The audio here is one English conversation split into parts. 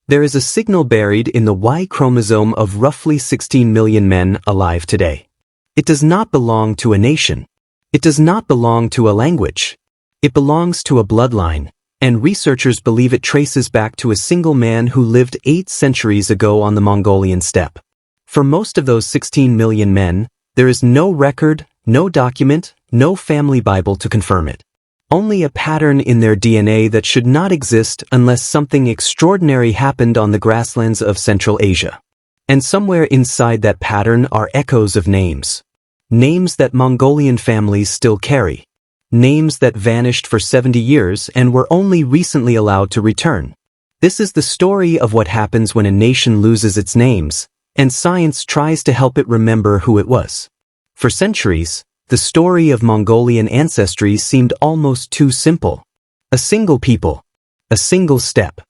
There is a signal buried in the Y chromosome of roughly 16 million men alive today. It does not belong to a nation. It does not belong to a language. It belongs to a bloodline, and researchers believe it traces back to a single man who lived 8 centuries ago on the Mongolian steppe. For most of those 16 million men, there is no record, no document, no family Bible to confirm it. Only a pattern in their DNA that should not exist unless something extraordinary happened on the grasslands of Central Asia. And somewhere inside that pattern are echoes of names. Names that Mongolian families still carry. Names that vanished for 70 years and were only recently allowed to return. This is the story of what happens when a nation loses its names, and science tries to help it remember who it was. For centuries, the story of Mongolian ancestry seemed almost too simple. A single people. A single steppe.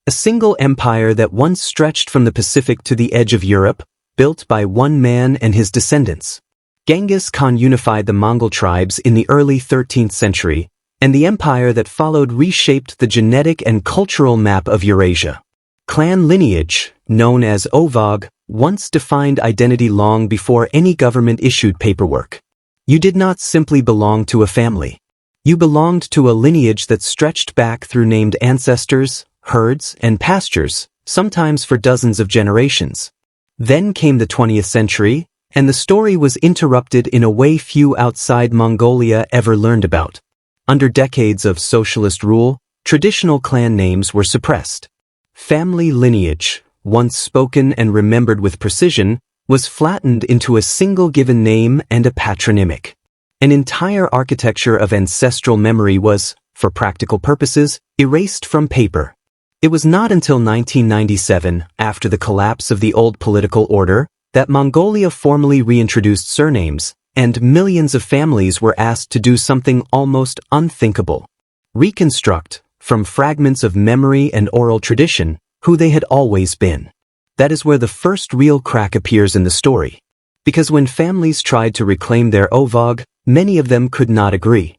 A single empire that once stretched from the Pacific to the edge of Europe, built by one man and his descendants. Genghis Khan unified the Mongol tribes in the early 13th century, and the empire that followed reshaped the genetic and cultural map of Eurasia. Clan lineage, known as Ovog, once defined identity long before any government issued paperwork. You did not simply belong to a family. You belonged to a lineage that stretched back through named ancestors, herds, and pastures, sometimes for dozens of generations. Then came the 20th century, and the story was interrupted in a way few outside Mongolia ever learned about. Under decades of socialist rule, traditional clan names were suppressed. Family lineage, once spoken and remembered with precision, was flattened into a single given name and a patronymic. An entire architecture of ancestral memory was, for practical purposes, erased from paper. It was not until 1997, after the collapse of the old political order, that Mongolia formally reintroduced surnames, and millions of families were asked to do something almost unthinkable. Reconstruct, from fragments of memory and oral tradition, who they had always been. That is where the first real crack appears in the story. Because when families tried to reclaim their Ovog, many of them could not agree.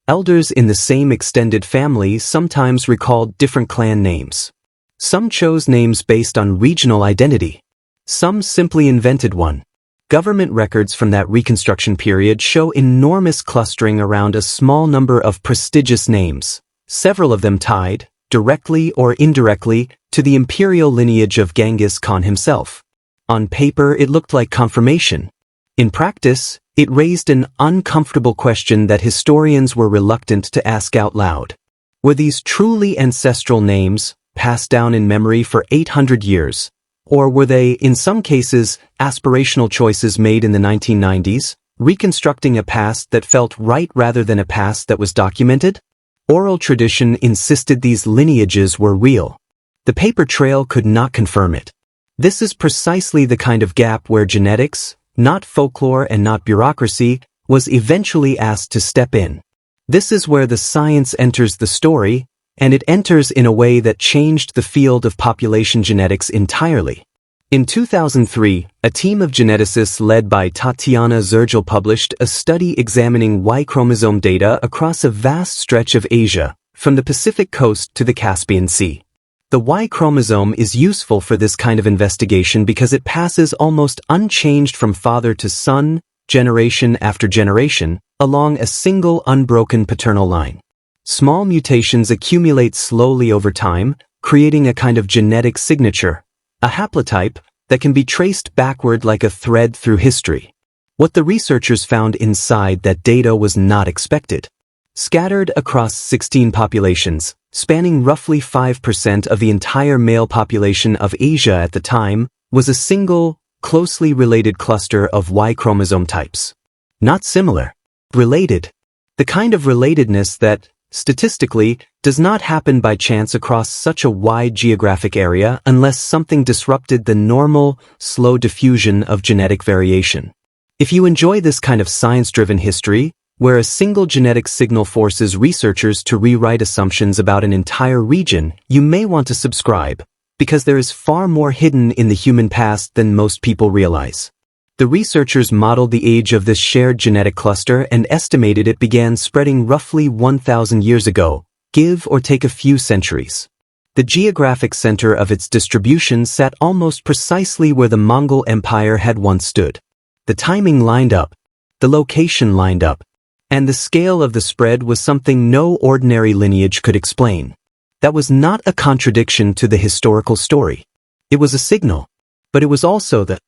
Elders in the same extended family sometimes recalled different clan names. Some chose names based on regional identity. Some simply invented one. Government records from that Reconstruction period show enormous clustering around a small number of prestigious names, several of them tied, directly or indirectly, to the imperial lineage of Genghis Khan himself. On paper, it looked like confirmation. In practice, it raised an uncomfortable question that historians were reluctant to ask out loud. Were these truly ancestral names, passed down in memory for 800 years? Or were they, in some cases, aspirational choices made in the 1990s, reconstructing a past that felt right rather than a past that was documented? Oral tradition insisted these lineages were real. The paper trail could not confirm it. This is precisely the kind of gap where genetics, not folklore and not bureaucracy, was eventually asked to step in. This is where the science enters the story, and it enters in a way that changed the field of population genetics entirely. In 2003, a team of geneticists led by Tatiana Zergel published a study examining Y chromosome data across a vast stretch of Asia, from the Pacific coast to the Caspian Sea. The Y chromosome is useful for this kind of investigation because it passes almost unchanged from father to son, generation after generation, along a single unbroken paternal line. Small mutations accumulate slowly over time, creating a kind of genetic signature, a haplotype that can be traced backward like a thread through history. What the researchers found inside that data was not expected. Scattered across 16 populations, spanning roughly 5% of the entire male population of Asia at the time, was a single, closely related cluster of Y chromosome types. Not similar. Related. The kind of relatedness that, statistically, does not happen by chance across such a wide geographic area unless something disrupted the normal, slow diffusion of genetic variation. If you enjoy this kind of science-driven history, where a single genetic signal forces researchers to rewrite assumptions about an entire region, you may want to subscribe, because there is far more hidden in the human past than most people realize. The researchers modeled the age of this shared genetic cluster and estimated it began spreading roughly 1,000 years ago, give or take a few centuries. The geographic center of its distribution sat almost precisely where the Mongol Empire had once stood. The timing lined up, the location lined up, and the scale of the spread was something no ordinary lineage could explain. That was not a contradiction to the historical story. It was a signal, but it was also the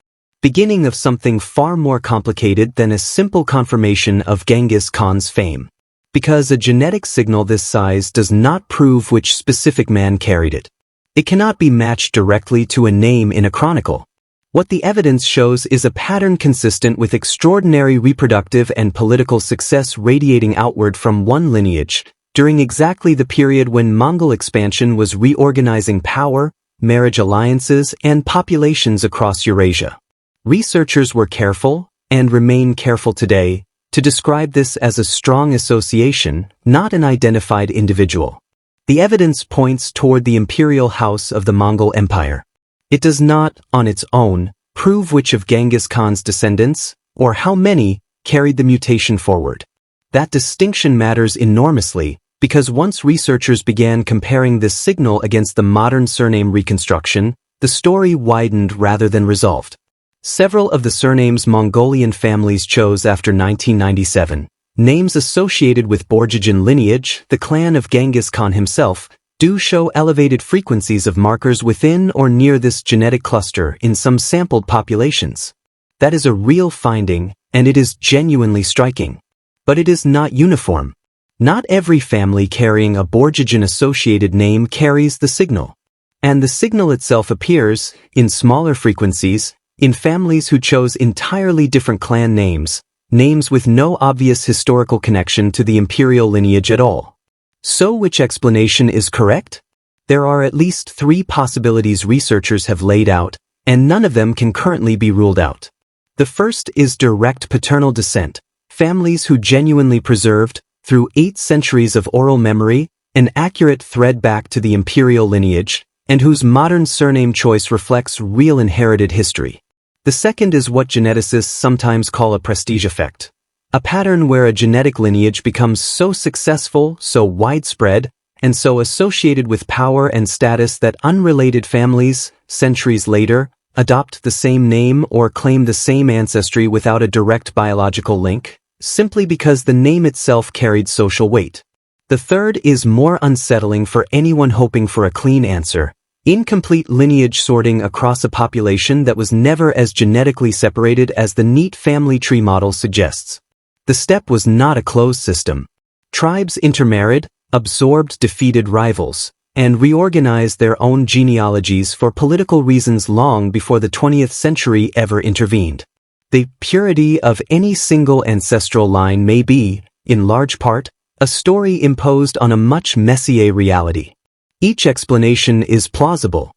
beginning of something far more complicated than a simple confirmation of Genghis Khan's fame. Because a genetic signal this size does not prove which specific man carried it. It cannot be matched directly to a name in a chronicle. What the evidence shows is a pattern consistent with extraordinary reproductive and political success radiating outward from one lineage, during exactly the period when Mongol expansion was reorganizing power, marriage alliances, and populations across Eurasia. Researchers were careful, and remain careful today, to describe this as a strong association, not an identified individual. The evidence points toward the imperial house of the Mongol Empire. It does not, on its own, prove which of Genghis Khan's descendants, or how many, carried the mutation forward. That distinction matters enormously, because once researchers began comparing this signal against the modern surname reconstruction, the story widened rather than resolved. Several of the surnames Mongolian families chose after 1997, names associated with Borjigin lineage, the clan of Genghis Khan himself, do show elevated frequencies of markers within or near this genetic cluster in some sampled populations. That is a real finding, and it is genuinely striking. But it is not uniform. Not every family carrying a Borjigin-associated name carries the signal. And the signal itself appears, in smaller frequencies, in families who chose entirely different clan names, names with no obvious historical connection to the imperial lineage at all. So which explanation is correct? There are at least 3 possibilities researchers have laid out, and none of them can currently be ruled out. The first is direct paternal descent, families who genuinely preserved, through 8 centuries of oral memory, an accurate thread back to the imperial lineage, and whose modern surname choice reflects real inherited history. The second is what geneticists sometimes call a prestige effect. A pattern where a genetic lineage becomes so successful, so widespread, and so associated with power and status that unrelated families, centuries later, adopt the same name or claim the same ancestry without a direct biological link, simply because the name itself carried social weight. The third is more unsettling for anyone hoping for a clean answer. Incomplete lineage sorting across a population that was never as genetically separated as the neat family tree model suggests. The steppe was not a closed system. Tribes intermarried, absorbed defeated rivals, and reorganized their own genealogies for political reasons long before the 20th century ever intervened. The purity of any single ancestral line may be, in large part, a story imposed on a much messier reality. Each explanation is plausible.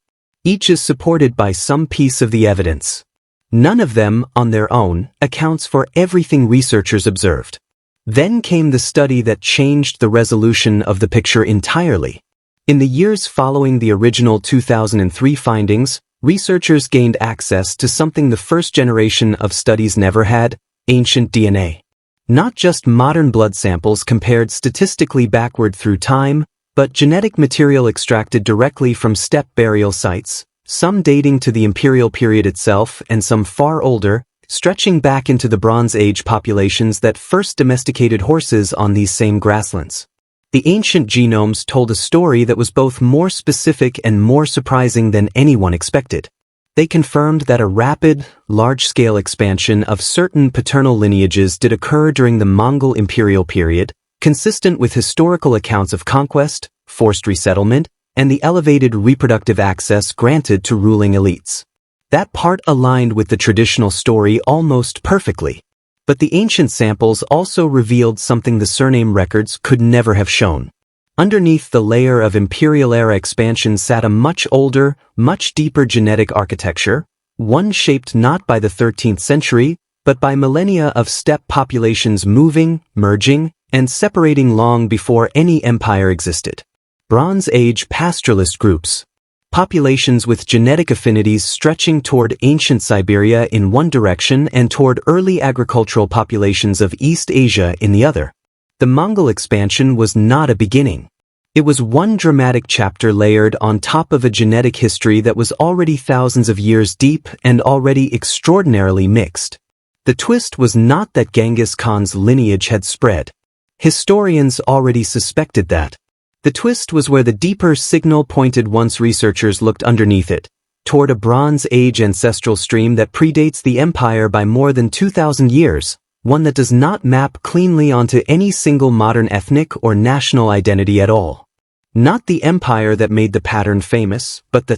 Each is supported by some piece of the evidence. None of them, on their own, accounts for everything researchers observed. Then came the study that changed the resolution of the picture entirely. In the years following the original 2003 findings, researchers gained access to something the first generation of studies never had: ancient DNA. Not just modern blood samples compared statistically backward through time, but genetic material extracted directly from steppe burial sites, some dating to the imperial period itself and some far older, stretching back into the Bronze Age populations that first domesticated horses on these same grasslands. The ancient genomes told a story that was both more specific and more surprising than anyone expected. They confirmed that a rapid, large-scale expansion of certain paternal lineages did occur during the Mongol imperial period, consistent with historical accounts of conquest, forced resettlement, and the elevated reproductive access granted to ruling elites. That part aligned with the traditional story almost perfectly. But the ancient samples also revealed something the surname records could never have shown. Underneath the layer of imperial-era expansion sat a much older, much deeper genetic architecture, one shaped not by the 13th century, but by millennia of steppe populations moving, merging, and separating long before any empire existed. Bronze Age pastoralist groups. Populations with genetic affinities stretching toward ancient Siberia in one direction and toward early agricultural populations of East Asia in the other. The Mongol expansion was not a beginning. It was one dramatic chapter layered on top of a genetic history that was already thousands of years deep and already extraordinarily mixed. The twist was not that Genghis Khan's lineage had spread. Historians already suspected that. The twist was where the deeper signal pointed once researchers looked underneath it, toward a Bronze Age ancestral stream that predates the empire by more than 2,000 years, one that does not map cleanly onto any single modern ethnic or national identity at all. Not the empire that made the pattern famous, but the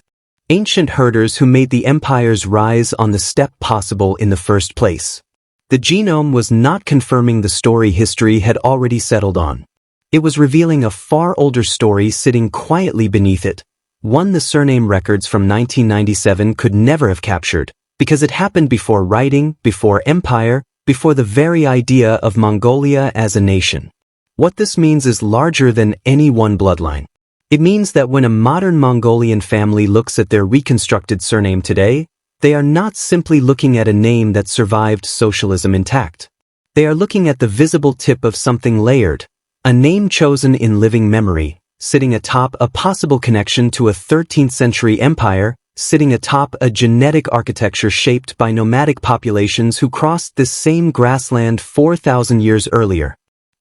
ancient herders who made the empire's rise on the steppe possible in the first place. The genome was not confirming the story history had already settled on. It was revealing a far older story sitting quietly beneath it, one the surname records from 1997 could never have captured, because it happened before writing, before empire, before the very idea of Mongolia as a nation. What this means is larger than any one bloodline. It means that when a modern Mongolian family looks at their reconstructed surname today, they are not simply looking at a name that survived socialism intact. They are looking at the visible tip of something layered, a name chosen in living memory, sitting atop a possible connection to a 13th century empire, sitting atop a genetic architecture shaped by nomadic populations who crossed this same grassland 4,000 years earlier.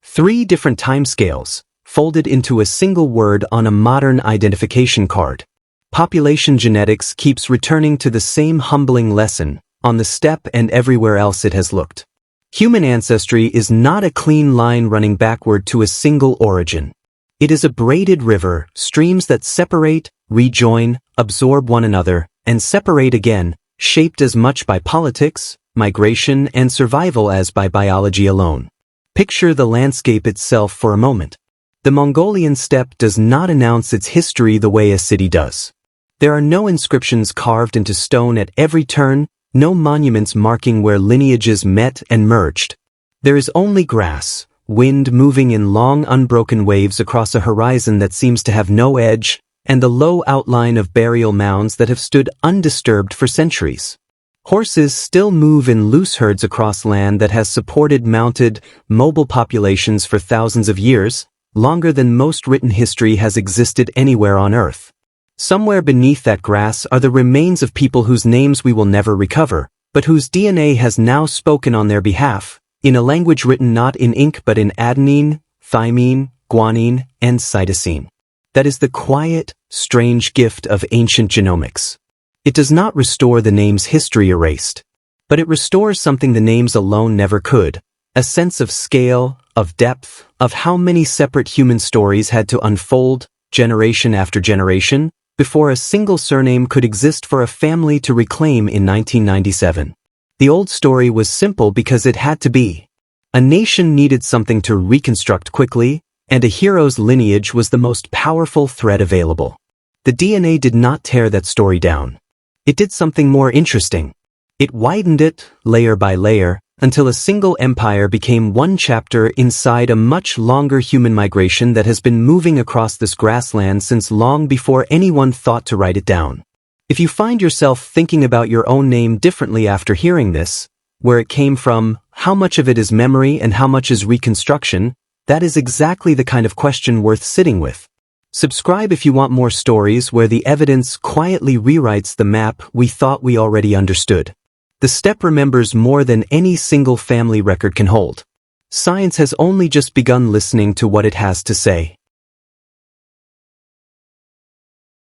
3 different timescales, folded into a single word on a modern identification card. Population genetics keeps returning to the same humbling lesson, on the steppe and everywhere else it has looked. Human ancestry is not a clean line running backward to a single origin. It is a braided river, streams that separate, rejoin, absorb one another, and separate again, shaped as much by politics, migration, and survival as by biology alone. Picture the landscape itself for a moment. The Mongolian steppe does not announce its history the way a city does. There are no inscriptions carved into stone at every turn, no monuments marking where lineages met and merged. There is only grass, wind moving in long unbroken waves across a horizon that seems to have no edge, and the low outline of burial mounds that have stood undisturbed for centuries. Horses still move in loose herds across land that has supported mounted, mobile populations for thousands of years, longer than most written history has existed anywhere on Earth. Somewhere beneath that grass are the remains of people whose names we will never recover, but whose DNA has now spoken on their behalf, in a language written not in ink but in adenine, thymine, guanine, and cytosine. That is the quiet, strange gift of ancient genomics. It does not restore the name's history erased, but it restores something the names alone never could, a sense of scale, of depth, of how many separate human stories had to unfold, generation after generation, before a single surname could exist for a family to reclaim in 1997. The old story was simple because it had to be. A nation needed something to reconstruct quickly, and a hero's lineage was the most powerful thread available. The DNA did not tear that story down. It did something more interesting. It widened it, layer by layer, until a single empire became one chapter inside a much longer human migration that has been moving across this grassland since long before anyone thought to write it down. If you find yourself thinking about your own name differently after hearing this, where it came from, how much of it is memory and how much is reconstruction, that is exactly the kind of question worth sitting with. Subscribe if you want more stories where the evidence quietly rewrites the map we thought we already understood. The steppe remembers more than any single family record can hold. Science has only just begun listening to what it has to say.